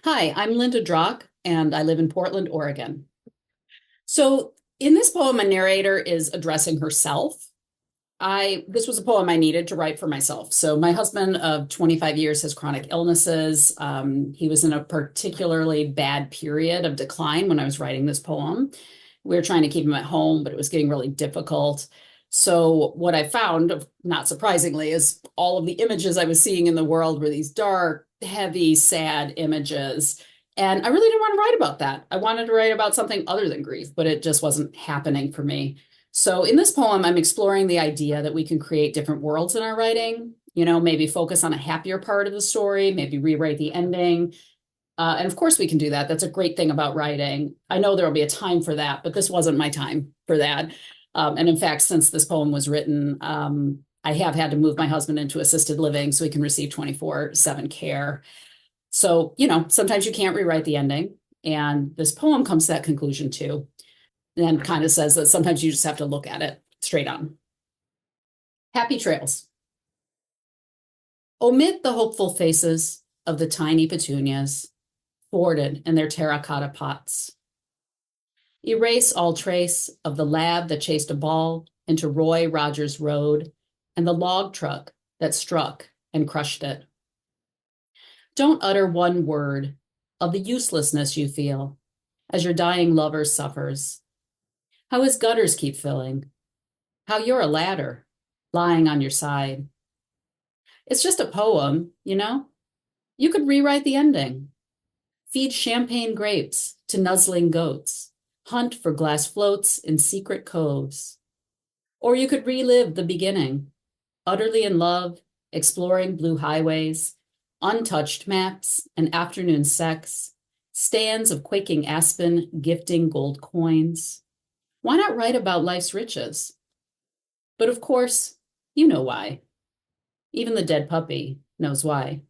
Hi, I'm Linda Drach, and I live in Portland, Oregon. So, in this poem, a narrator is addressing herself. This was a poem I needed to write for myself. So, my husband of 25 years has chronic illnesses. He was in a particularly bad period of decline when I was writing this poem. We were trying to keep him at home, but it was getting really difficult. So, what I found, not surprisingly, is all of the images I was seeing in the world were these dark, heavy, sad images. And I really didn't want to write about that. I wanted to write about something other than grief, but it just wasn't happening for me. So, in this poem, I'm exploring the idea that we can create different worlds in our writing, maybe focus on a happier part of the story, maybe rewrite the ending, and of course, we can do that. That's a great thing about writing. I know there will be a time for that, but this wasn't my time for that. And in fact, since this poem was written, I have had to move my husband into assisted living so he can receive 24/7 care. So, sometimes you can't rewrite the ending. And this poem comes to that conclusion too, and kind of says that sometimes you just have to look at it straight on. Happy trails. Omit the hopeful faces of the tiny petunias, thwarted in their terracotta pots. Erase all trace of the lab that chased a ball into Roy Rogers Road and the log truck that struck and crushed it. Don't utter one word of the uselessness you feel as your dying lover suffers. How his gutters keep filling. How you're a ladder lying on your side. It's just a poem, you know? You could rewrite the ending. Feed champagne grapes to nuzzling goats. Hunt for glass floats in secret coves. Or you could relive the beginning, utterly in love, exploring blue highways, untouched maps and afternoon sex, stands of quaking aspen gifting gold coins. Why not write about life's riches? But of course, you know why. Even the dead puppy knows why.